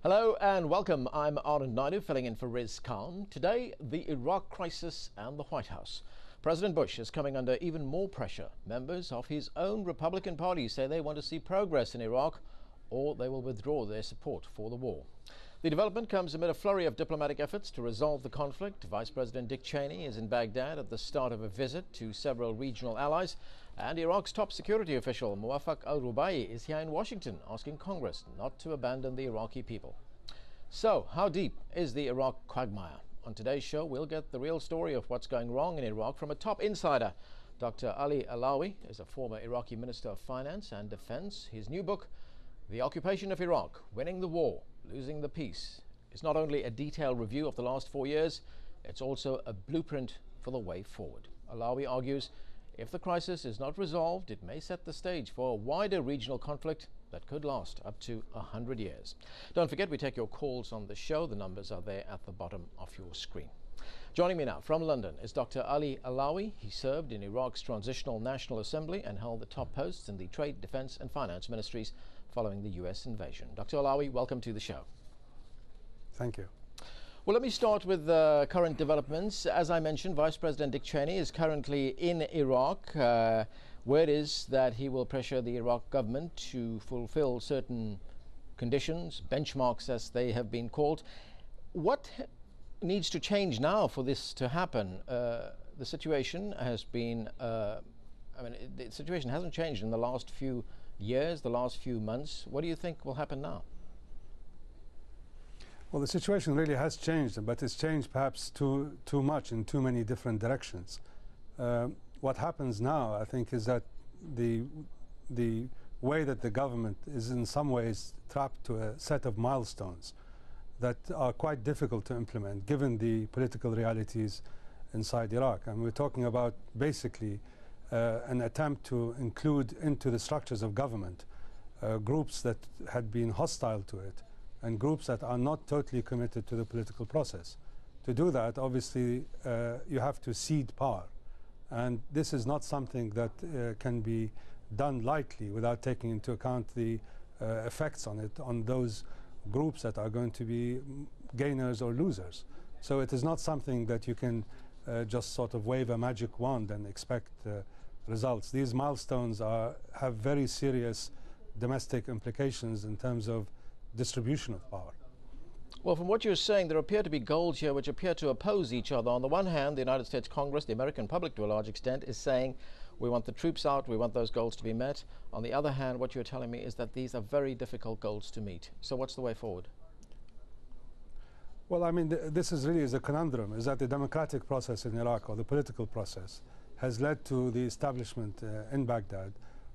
Hello and welcome. I'm Arun Naidu, filling in for Riz Khan. Today, the Iraq crisis and the White House. President Bush is coming under even more pressure. Members of his own Republican Party say they want to see progress in Iraq or they will withdraw their support for the war. The development comes amid a flurry of diplomatic efforts to resolve the conflict. Vice President Dick Cheney is in Baghdad at the start of a visit to several regional allies. And Iraq's top security official, Muwafaq al-Rubai, is here in Washington asking Congress not to abandon the Iraqi people. So, how deep is the Iraq quagmire? On today's show, we'll get the real story of what's going wrong in Iraq from a top insider. Dr. Ali Allawi is a former Iraqi Minister of Finance and Defense. His new book, The Occupation of Iraq, Winning the War, Losing the Peace, is not only a detailed review of the last 4 years, it's also a blueprint for the way forward. Allawi argues if the crisis is not resolved, it may set the stage for a wider regional conflict that could last up to 100 years. Don't forget, we take your calls on the show. The numbers are there at the bottom of your screen. Joining me now from London is Dr. Ali Allawi. He served in Iraq's Transitional National Assembly and held the top posts in the Trade, Defense and Finance Ministries following the US invasion. Dr. Allawi, welcome to the show. Thank you. Well, let me start with current developments. As I mentioned, Vice President Dick Cheney is currently in Iraq. Word is that he will pressure the Iraq government to fulfill certain conditions, benchmarks as they have been called. What needs to change now for this to happen? The situation has been, the situation hasn't changed in the last few years, the last few months. What do you think will happen now? Well, the situation really has changed, but it's changed perhaps too much in too many different directions. What happens now, I think, is that the way that the government is in some ways trapped to a set of milestones that are quite difficult to implement given the political realities inside Iraq. And we're talking about basically an attempt to include into the structures of government groups that had been hostile to it and groups that are not totally committed to the political process. To do that, obviously, you have to cede power. And this is not something that can be done lightly without taking into account the effects on it, on those groups that are going to be gainers or losers. So it is not something that you can just sort of wave a magic wand and expect results. These milestones have very serious domestic implications in terms of distribution of power. Well, from what you're saying, there appear to be goals here which appear to oppose each other. On the one hand, the United States Congress, the American public to a large extent, is saying we want the troops out, we want those goals to be met. On the other hand, what you're telling me is that these are very difficult goals to meet. So what's the way forward? Well, I mean, this is really a conundrum, is that the democratic process in Iraq, or the political process, has led to the establishment in Baghdad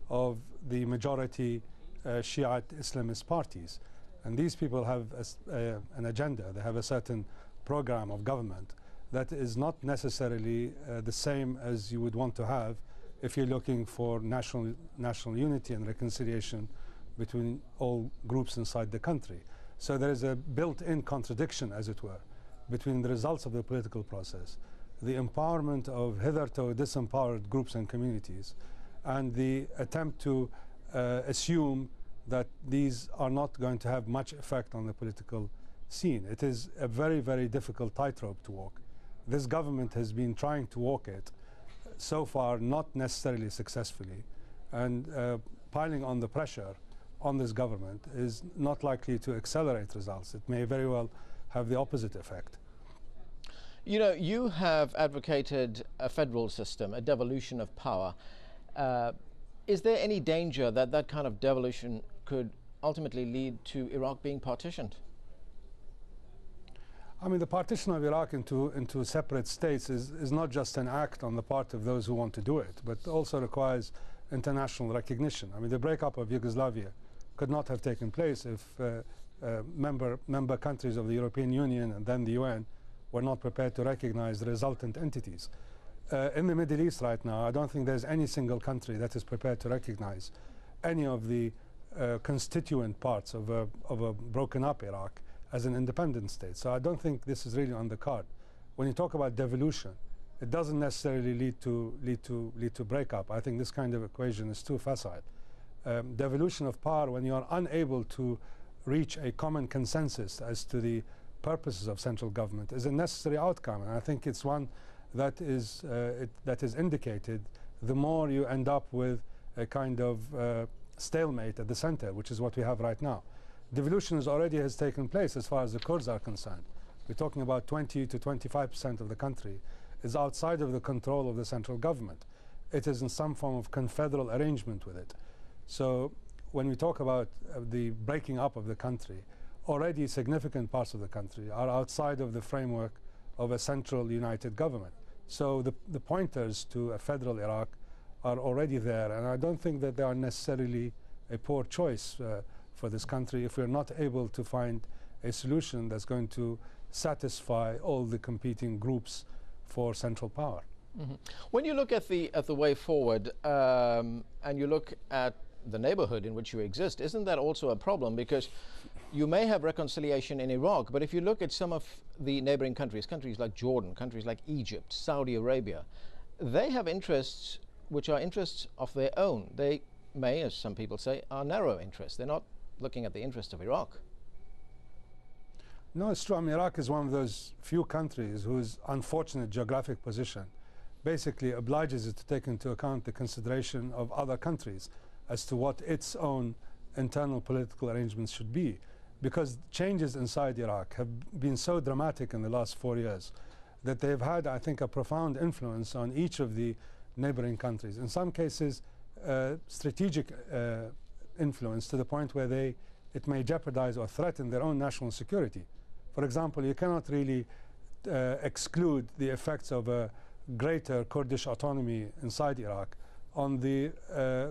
of the majority Shiite Islamist parties. And these people have an agenda. They have a certain program of government that is not necessarily the same as you would want to have if you're looking for national unity and reconciliation between all groups inside the country. So there is a built-in contradiction, as it were, between the results of the political process, the empowerment of hitherto disempowered groups and communities, and the attempt to assume that these are not going to have much effect on the political scene. It is a very, very difficult tightrope to walk. This government has been trying to walk it, so far not necessarily successfully, and piling on the pressure on this government is not likely to accelerate results. It may very well have the opposite effect. You know, you have advocated a federal system, a devolution of power. Is there any danger that that kind of devolution could ultimately lead to Iraq being partitioned? I mean, the partition of Iraq into separate states is not just an act on the part of those who want to do it, but also requires international recognition. I mean, the breakup of Yugoslavia could not have taken place if member countries of the European Union and then the UN were not prepared to recognize the resultant entities. In the Middle East right now, I don't think there's any single country that is prepared to recognize any of the constituent parts of a broken up Iraq as an independent state. So I don't think this is really on the card. When you talk about devolution, it doesn't necessarily lead to breakup. I think this kind of equation is too facile. Devolution of power, when you are unable to reach a common consensus as to the purposes of central government is a necessary outcome, and I think it's one that is indicated the more you end up with a kind of stalemate at the center, which is what we have right now. Devolution already has taken place as far as the Kurds are concerned. We're talking about 20 to 25% of the country is outside of the control of the central government. It is in some form of confederal arrangement with it. So when we talk about the breaking up of the country, already significant parts of the country are outside of the framework of a central united government. So the pointers to a federal Iraq are already there, and I don't think that they are necessarily a poor choice for this country if we're not able to find a solution that's going to satisfy all the competing groups for central power. Mm-hmm. When you look at the way forward and you look at the neighborhood in which you exist, isn't that also a problem? Because you may have reconciliation in Iraq, but if you look at some of the neighboring countries, countries like Jordan, countries like Egypt, Saudi Arabia, they have interests which are interests of their own. They may, as some people say, are narrow interests. They're not looking at the interest of Iraq. No, it's true. I mean, Iraq is one of those few countries whose unfortunate geographic position basically obliges it to take into account the consideration of other countries as to what its own internal political arrangements should be. Because changes inside Iraq have been so dramatic in the last 4 years that they've had, I think, a profound influence on each of the neighboring countries. In some cases, strategic influence to the point where it may jeopardize or threaten their own national security. For example, you cannot really exclude the effects of a greater Kurdish autonomy inside Iraq on the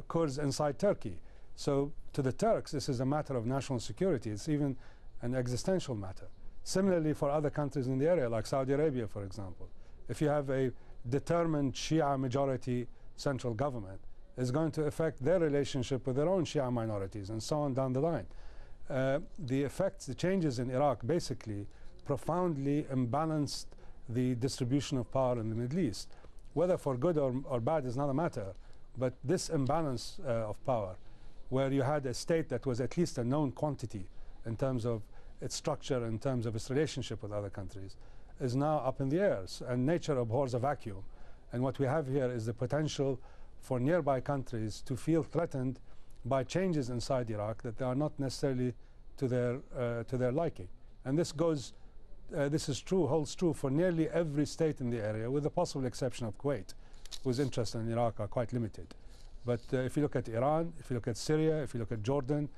Kurds inside Turkey. So to the Turks, this is a matter of national security. It's even an existential matter. Similarly, for other countries in the area, like Saudi Arabia, for example, if you have a determined Shia majority central government, it's going to affect their relationship with their own Shia minorities and so on down the line. The changes in Iraq basically profoundly imbalanced the distribution of power in the Middle East. Whether for good or bad is not a matter, but this imbalance of power, where you had a state that was at least a known quantity in terms of its structure, in terms of its relationship with other countries, is now up in the air. And nature abhors a vacuum. And what we have here is the potential for nearby countries to feel threatened by changes inside Iraq that they are not necessarily to their liking. And this holds true for nearly every state in the area, with the possible exception of Kuwait, whose interests in Iraq are quite limited. But if you look at Iran, if you look at Syria, if you look at Jordan,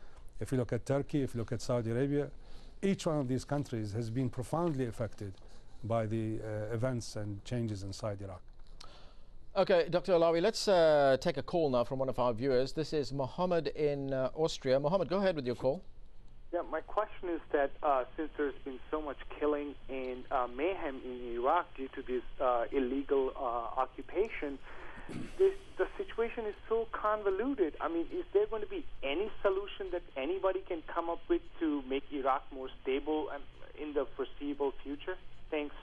if you look at Turkey, if you look at Saudi Arabia, each one of these countries has been profoundly affected by the events and changes inside Iraq. Okay, Dr. Allawi, let's take a call now from one of our viewers. This is Mohammed in Austria. Mohammed, go ahead with your call. Yeah, my question is that since there's been so much killing and mayhem in Iraq due to this illegal occupation, the situation is so convoluted. I mean, is there going to be any solution that anybody can come up with to make Iraq more stable in the foreseeable future? Thanks.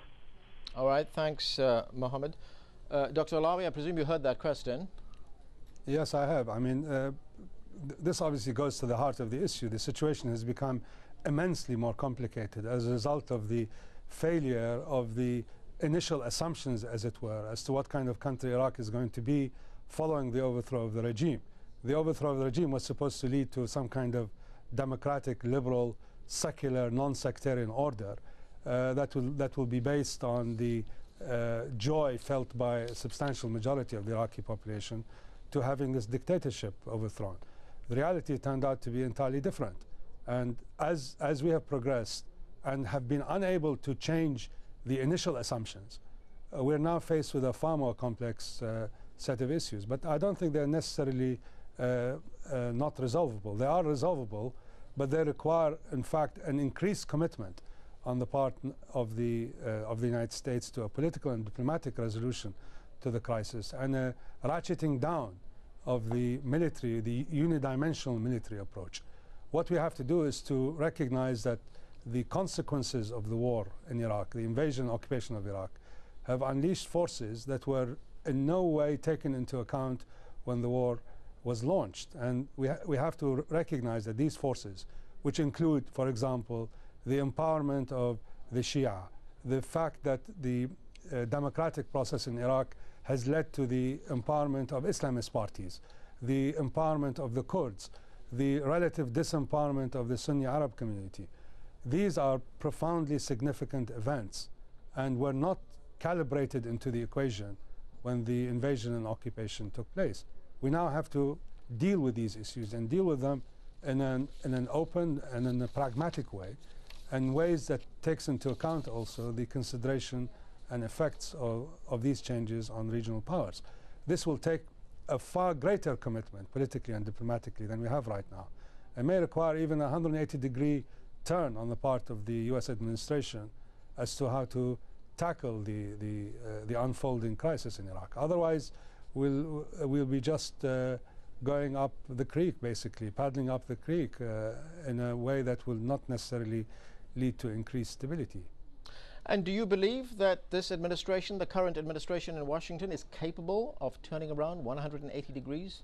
All right, thanks, Mohammed. Dr. Allawi, I presume you heard that question. Yes, I have. I mean, this obviously goes to the heart of the issue. The situation has become immensely more complicated as a result of the failure of the initial assumptions, as it were, as to what kind of country Iraq is going to be following the overthrow of the regime. The overthrow of the regime was supposed to lead to some kind of democratic, liberal, secular, non-sectarian order that will be based on the joy felt by a substantial majority of the Iraqi population to having this dictatorship overthrown. The reality turned out to be entirely different. And as we have progressed and have been unable to change the initial assumptions, we're now faced with a far more complex set of issues. But I don't think they're necessarily not resolvable. They are resolvable, but they require, in fact, an increased commitment on the part of the United States to a political and diplomatic resolution to the crisis, and a ratcheting down of the military, the unidimensional military approach. What we have to do is to recognize that the consequences of the war in Iraq, the invasion and occupation of Iraq, have unleashed forces that were in no way taken into account when the war was launched. And we have to recognize that these forces, which include, for example, the empowerment of the Shia, the fact that the democratic process in Iraq has led to the empowerment of Islamist parties, the empowerment of the Kurds, the relative disempowerment of the Sunni Arab community. These are profoundly significant events and were not calibrated into the equation when the invasion and occupation took place. We now have to deal with these issues and deal with them in an open and in a pragmatic way, and ways that takes into account also the consideration and effects of these changes on regional powers. This will take a far greater commitment politically and diplomatically than we have right now. It may require even a 180-degree turn on the part of the US administration as to how to tackle the unfolding crisis in Iraq. Otherwise, we'll be just going up the creek, basically, paddling up the creek in a way that will not necessarily lead to increased stability. And do you believe that this administration, the current administration in Washington, is capable of turning around 180 degrees?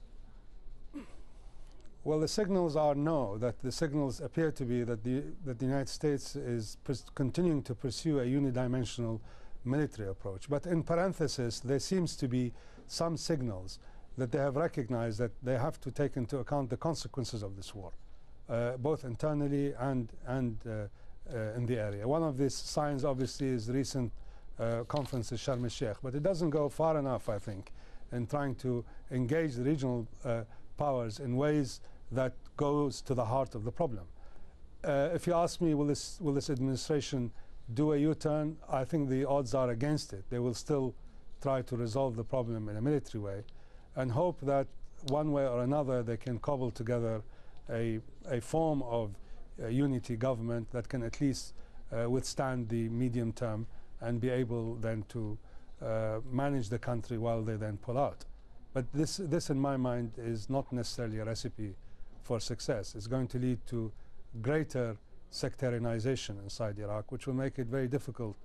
Well, the signals are no. That the signals appear to be that the United States is continuing to pursue a unidimensional military approach. But in parenthesis, there seems to be some signals that they have recognized that they have to take into account the consequences of this war, both internally and in the area. One of these signs, obviously, is the recent conference in Sharm el-Sheikh, but it doesn't go far enough, I think, in trying to engage the regional powers in ways that goes to the heart of the problem. If you ask me, will this administration do a U-turn? I think the odds are against it. They will still try to resolve the problem in a military way and hope that one way or another they can cobble together a form of unity government that can at least withstand the medium term and be able then to manage the country while they then pull out. But this in my mind is not necessarily a recipe for success. It's going to lead to greater sectarianization inside Iraq, which will make it very difficult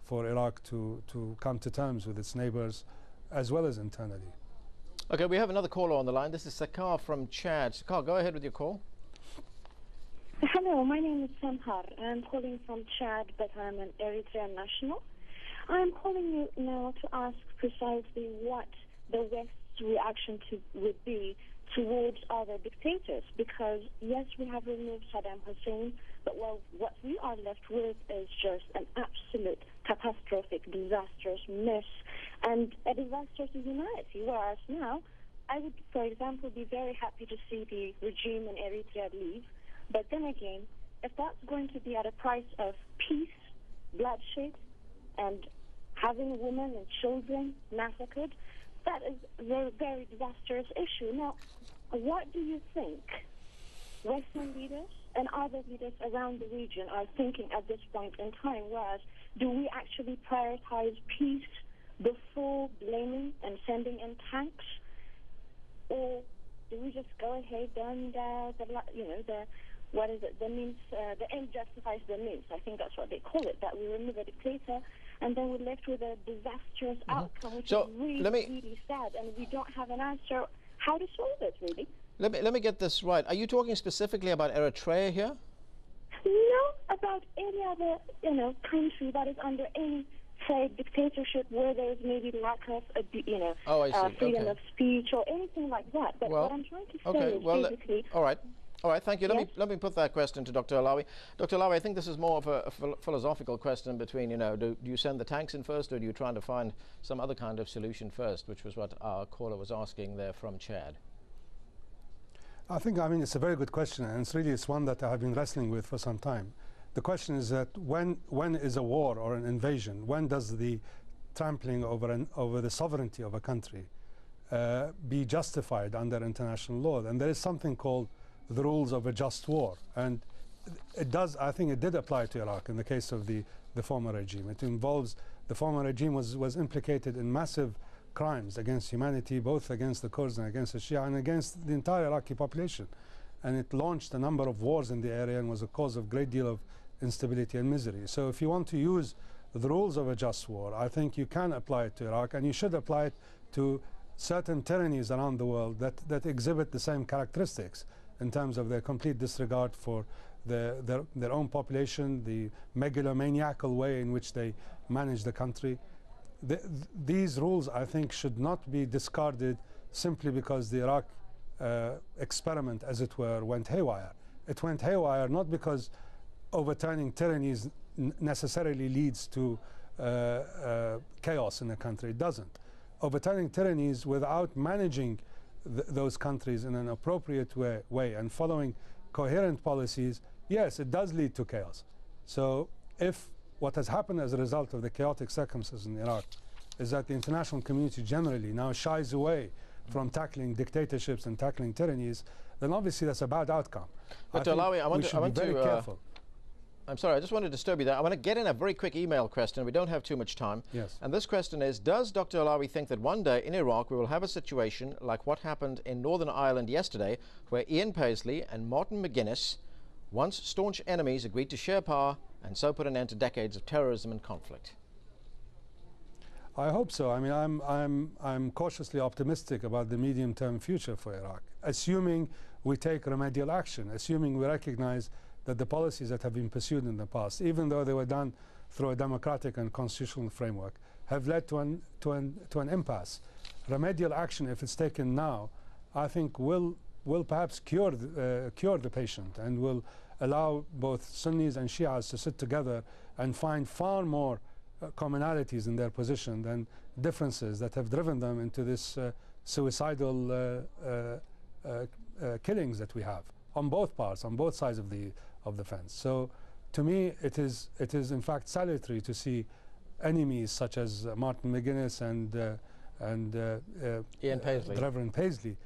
for Iraq to come to terms with its neighbors as well as internally. Okay, we have another caller on the line. This is Sakar from Chad. Sakar, go ahead with your call. Hello, my name is Samhar. I'm calling from Chad, but I'm an Eritrean national. I'm calling you now to ask precisely what the West's reaction would be towards other dictators, because yes, we have removed Saddam Hussein, but well, what we are left with is just an absolute catastrophic, disastrous mess, and a disaster to humanity. Whereas now, I would, for example, be very happy to see the regime in Eritrea leave, but then again, if that's going to be at a price of peace, bloodshed, and having women and children massacred, that is a very, very disastrous issue. Now, what do you think Western leaders and other leaders around the region are thinking at this point in time? Whereas, do we actually prioritize peace before blaming and sending in tanks, or do we just go ahead and the end justifies the means? I think that's what they call it. That we remove a dictator, and then we're left with a disastrous outcome, which is really, really sad, and we don't have an answer how to solve it, really. Let me get this right. Are you talking specifically about Eritrea here? No, about any other, country that is under any, say, dictatorship where there is maybe lack of, freedom of speech or anything like that. But what I'm trying to say is basically... All right, thank you. Let me put that question to Dr. Allawi. Dr. Allawi, I think this is more of a philosophical question between, do you send the tanks in first, or do you try to find some other kind of solution first, which was what our caller was asking there from Chad? I think, it's a very good question, and it's one that I have been wrestling with for some time. The question is that when is a war or an invasion, when does the trampling over the sovereignty of a country be justified under international law? And there is something called the rules of a just war, and I think it did apply to Iraq in the case of the former regime. It involves, the former regime was implicated in massive crimes against humanity, both against the Kurds and against the Shia and against the entire Iraqi population. And it launched a number of wars in the area and was a cause of great deal of instability and misery. So if you want to use the rules of a just war, I think you can apply it to Iraq, and you should apply it to certain tyrannies around the world that exhibit the same characteristics in terms of their complete disregard for their own population, the megalomaniacal way in which they manage the country. These rules, I think, should not be discarded simply because the Iraq experiment, as it were, went haywire. It went haywire not because overturning tyrannies necessarily leads to chaos in a country. It doesn't. Overturning tyrannies without managing those countries in an appropriate way and following coherent policies, yes, it does lead to chaos. So if what has happened as a result of the chaotic circumstances in Iraq is that the international community generally now shies away from tackling dictatorships and tackling tyrannies, then obviously that's a bad outcome. Dr. Allawi, I want be to very careful. I'm sorry, I just want to disturb you there. I want to get in a very quick email question. We don't have too much time. Yes. And this question is, does Dr. Allawi think that one day in Iraq we will have a situation like what happened in Northern Ireland yesterday, where Ian Paisley and Martin McGuinness, once staunch enemies, agreed to share power and so put an end to decades of terrorism and conflict? I hope so. I mean, I'm cautiously optimistic about the medium-term future for Iraq, assuming we take remedial action, assuming we recognize that the policies that have been pursued in the past, even though they were done through a democratic and constitutional framework, have led to an impasse. Remedial action, if it's taken now, I think will perhaps cure the patient and will allow both Sunnis and Shias to sit together and find far more commonalities in their position than differences that have driven them into this suicidal killings that we have on both parts, on both sides of the fence. So to me it is in fact salutary to see enemies such as Martin McGuinness and Ian Paisley, Reverend Paisley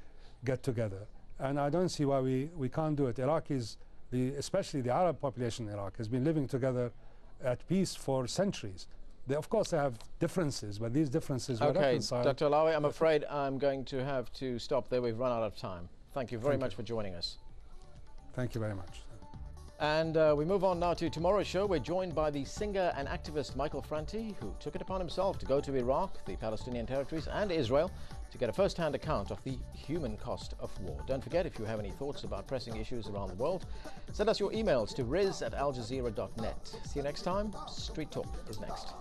get together, and I don't see why we can't do it. Iraq is, especially the Arab population in Iraq, has been living together at peace for centuries. Of course they have differences, but these differences were reconciled. Dr. Allawi, I'm afraid I'm going to have to stop there. We've run out of time. Thank you very much for joining us. Thank you very much. And we move on now to tomorrow's show. We're joined by the singer and activist Michael Franti, who took it upon himself to go to Iraq, the Palestinian territories and Israel to get a first-hand account of the human cost of war. Don't forget, if you have any thoughts about pressing issues around the world, send us your emails to riz@aljazeera.net. See you next time. Street Talk is next.